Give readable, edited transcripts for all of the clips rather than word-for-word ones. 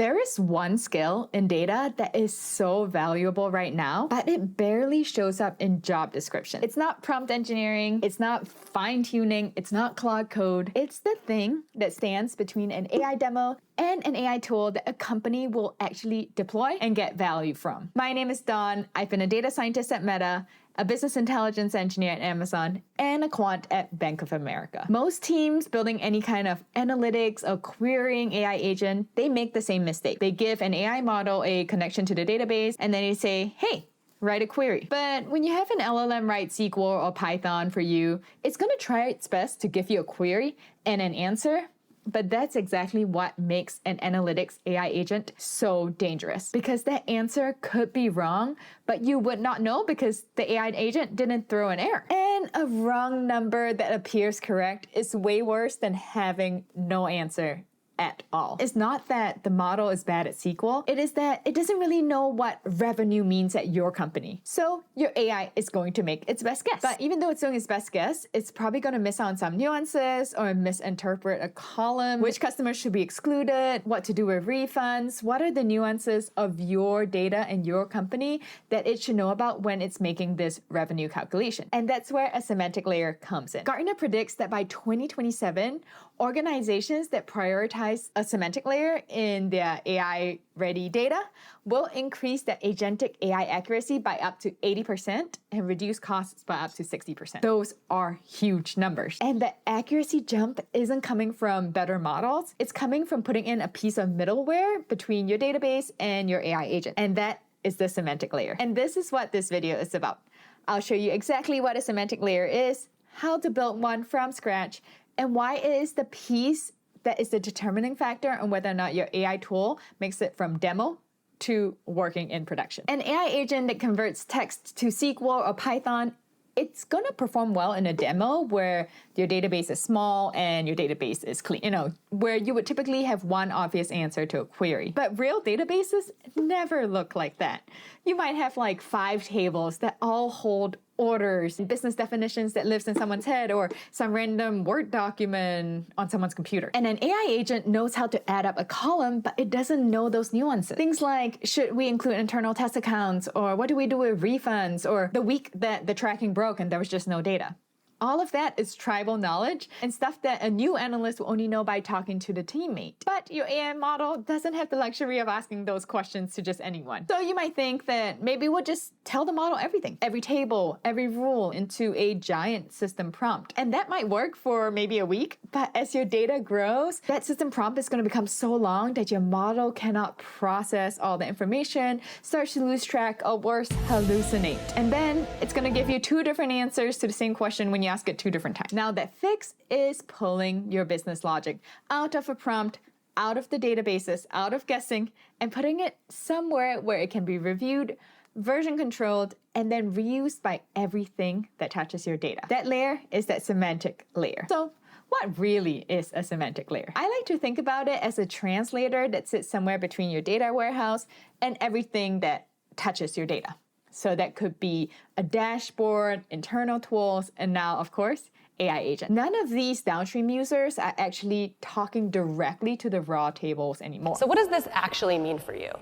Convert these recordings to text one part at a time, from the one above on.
There is one skill in data that is so valuable right now, but it barely shows up in job description. It's not prompt engineering, it's not fine-tuning, it's not Claude code. It's the thing that stands between an AI demo and an AI tool that a company will actually deploy and get value from. My name is Dawn. I've been a data scientist at Meta, a business intelligence engineer at Amazon, and a quant at Bank of America. Most teams building any kind of analytics or querying AI agent, they make the same mistake. They give an AI model a connection to the database, and then they say, hey, write a query. But when you have an LLM write SQL or Python for you, it's gonna try its best to give you a query and an answer. But that's exactly what makes an analytics AI agent so dangerous, because that answer could be wrong, but you would not know because the AI agent didn't throw an error. And a wrong number that appears correct is way worse than having no answer at all. It's not that the model is bad at SQL, it is that it doesn't really know what revenue means at your company. So your AI is going to make its best guess. But even though it's doing its best guess, it's probably going to miss out on some nuances or misinterpret a column, which customers should be excluded, what to do with refunds, what are the nuances of your data and your company that it should know about when it's making this revenue calculation. And that's where a semantic layer comes in. Gartner predicts that by 2027, organizations that prioritize a semantic layer in their AI-ready data will increase their agentic AI accuracy by up to 80% and reduce costs by up to 60%. Those are huge numbers. And the accuracy jump isn't coming from better models. It's coming from putting in a piece of middleware between your database and your AI agent. And that is the semantic layer. And this is what this video is about. I'll show you exactly what a semantic layer is, how to build one from scratch, and why it is the piece that is the determining factor on whether or not your AI tool makes it from demo to working in production. An AI agent that converts text to SQL or Python, it's gonna perform well in a demo where your database is small and your database is clean, where you would typically have one obvious answer to a query. But real databases never look like that. You might have like 5 tables that all hold orders and business definitions that lives in someone's head, or some random Word document on someone's computer. And an AI agent knows how to add up a column, but it doesn't know those nuances. Things like, should we include internal test accounts, or what do we do with refunds, or the week that the tracking broke and there was just no data. All of that is tribal knowledge and stuff that a new analyst will only know by talking to the teammate. But your AI model doesn't have the luxury of asking those questions to just anyone. So you might think that maybe we'll just tell the model everything, every table, every rule into a giant system prompt. And that might work for maybe a week, but as your data grows, that system prompt is going to become so long that your model cannot process all the information, starts to lose track, or worse, hallucinate. And then it's going to give you 2 different answers to the same question when you ask it 2 different times. Now that fix is pulling your business logic out of a prompt, out of the databases, out of guessing, and putting it somewhere where it can be reviewed, version controlled, and then reused by everything that touches your data. That layer is that semantic layer. So what really is a semantic layer? I like to think about it as a translator that sits somewhere between your data warehouse and everything that touches your data. So that could be a dashboard, internal tools, and now, of course, AI agent. None of these downstream users are actually talking directly to the raw tables anymore. So what does this actually mean for you?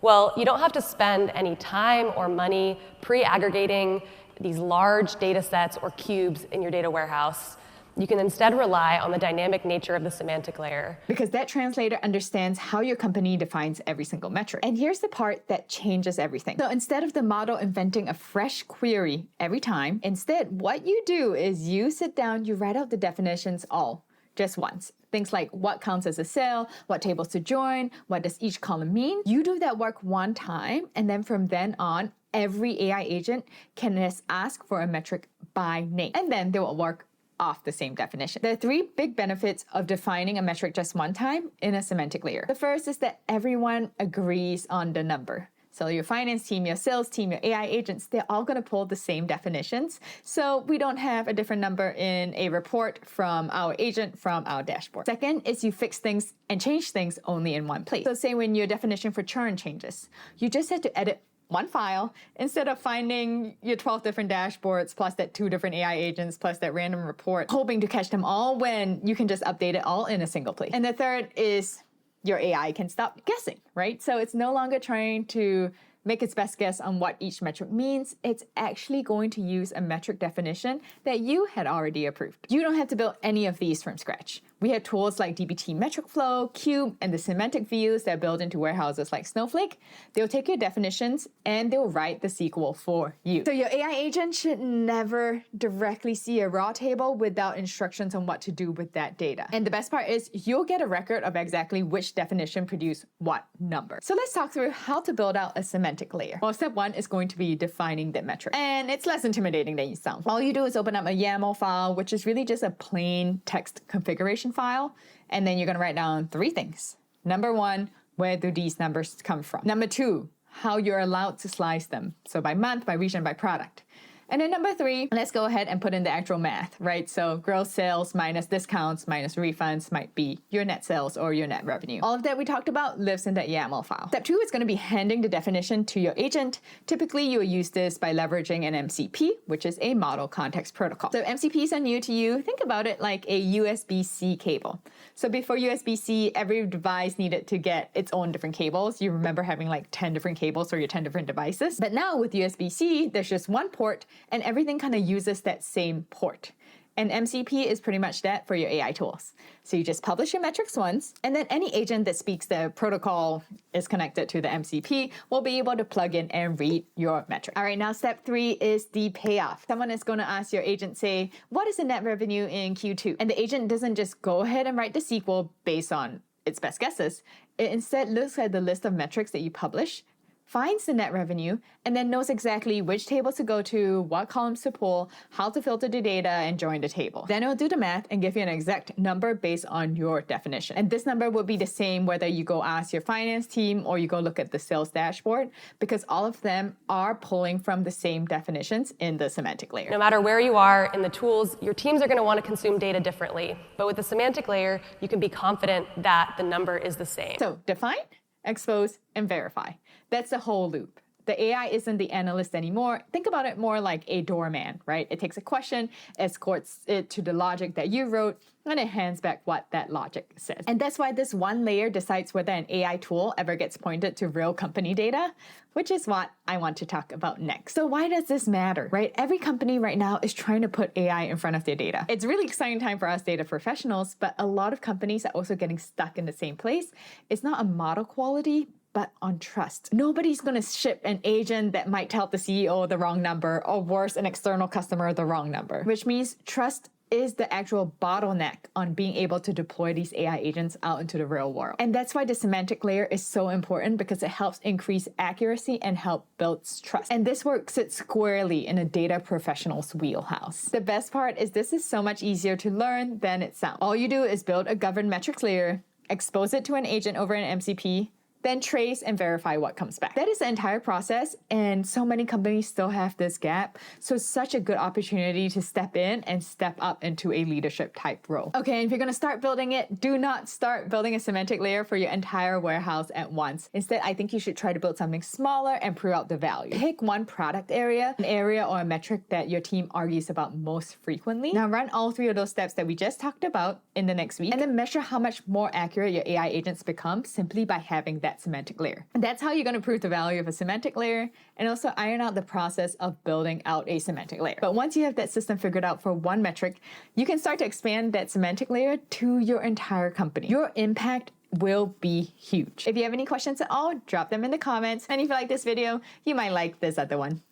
Well, you don't have to spend any time or money pre-aggregating these large data sets or cubes in your data warehouse. You can instead rely on the dynamic nature of the semantic layer. Because that translator understands how your company defines every single metric. And here's the part that changes everything. So instead of the model inventing a fresh query every time, instead what you do is you sit down, you write out the definitions all just once. Things like what counts as a sale, what tables to join, what does each column mean. You do that work one time, and then from then on, every AI agent can just ask for a metric by name. And then they will work off the same definition. There are 3 big benefits of defining a metric just one time in a semantic layer. The first is that everyone agrees on the number. So your finance team, your sales team, your AI agents, they're all going to pull the same definitions. So we don't have a different number in a report from our agent from our dashboard. Second is you fix things and change things only in one place. So say when your definition for churn changes, you just have to edit one file instead of finding your 12 different dashboards plus that 2 different AI agents plus that random report, hoping to catch them all when you can just update it all in a single place. And the third is your AI can stop guessing, right? So it's no longer trying to make its best guess on what each metric means. It's actually going to use a metric definition that you had already approved. You don't have to build any of these from scratch. We have tools like dbt metric flow, Cube, and the semantic views that build into warehouses like Snowflake. They'll take your definitions and they'll write the SQL for you. So your AI agent should never directly see a raw table without instructions on what to do with that data. And the best part is you'll get a record of exactly which definition produced what number. So let's talk through how to build out a semantic layer. Well, step one is going to be defining the metric. And it's less intimidating than you sound. All you do is open up a YAML file, which is really just a plain text configuration file, and then you're going to write down 3 things. Number 1, where do these numbers come from? Number 2, how you're allowed to slice them. So by month, by region, by product. And then number 3, let's go ahead and put in the actual math, right? So gross sales minus discounts minus refunds might be your net sales or your net revenue. All of that we talked about lives in that YAML file. Step 2 is going to be handing the definition to your agent. Typically, you'll use this by leveraging an MCP, which is a model context protocol. So if MCPs are new to you, think about it like a USB-C cable. So before USB-C, every device needed to get its own different cables. You remember having like 10 different cables for your 10 different devices. But now with USB-C, there's just one port, and everything kind of uses that same port. And MCP is pretty much that for your AI tools. So you just publish your metrics once, and then any agent that speaks the protocol is connected to the MCP will be able to plug in and read your metric. All right, now step 3 is the payoff. Someone is going to ask your agent, say, what is the net revenue in Q2? And the agent doesn't just go ahead and write the SQL based on its best guesses. It instead looks at the list of metrics that you publish, finds the net revenue, and then knows exactly which tables to go to, what columns to pull, how to filter the data, and join the table. Then it'll do the math and give you an exact number based on your definition. And this number will be the same whether you go ask your finance team or you go look at the sales dashboard, because all of them are pulling from the same definitions in the semantic layer. No matter where you are in the tools, your teams are going to want to consume data differently. But with the semantic layer, you can be confident that the number is the same. So define, expose, and verify. That's the whole loop. The AI isn't the analyst anymore. Think about it more like a doorman, right? It takes a question, escorts it to the logic that you wrote, and it hands back what that logic says. And that's why this one layer decides whether an AI tool ever gets pointed to real company data, which is what I want to talk about next. So why does this matter, right? Every company right now is trying to put AI in front of their data. It's a really exciting time for us data professionals, but a lot of companies are also getting stuck in the same place. It's not a model quality, but on trust. Nobody's going to ship an agent that might tell the CEO the wrong number, or worse, an external customer the wrong number, which means trust is the actual bottleneck on being able to deploy these AI agents out into the real world. And that's why the semantic layer is so important, because it helps increase accuracy and help build trust. And this work sits squarely in a data professional's wheelhouse. The best part is this is so much easier to learn than it sounds. All you do is build a governed metrics layer, expose it to an agent over an MCP, then trace and verify what comes back. That is the entire process, and so many companies still have this gap. So it's such a good opportunity to step in and step up into a leadership type role. Okay, and if you're gonna start building it, do not start building a semantic layer for your entire warehouse at once. Instead, I think you should try to build something smaller and prove out the value. Pick one product area, an area or a metric that your team argues about most frequently. Now run all 3 of those steps that we just talked about in the next week, and then measure how much more accurate your AI agents become simply by having that semantic layer. And that's how you're going to prove the value of a semantic layer, and also iron out the process of building out a semantic layer. But once you have that system figured out for one metric, you can start to expand that semantic layer to your entire company. Your impact will be huge. If you have any questions at all, drop them in the comments. And if you like this video, you might like this other one.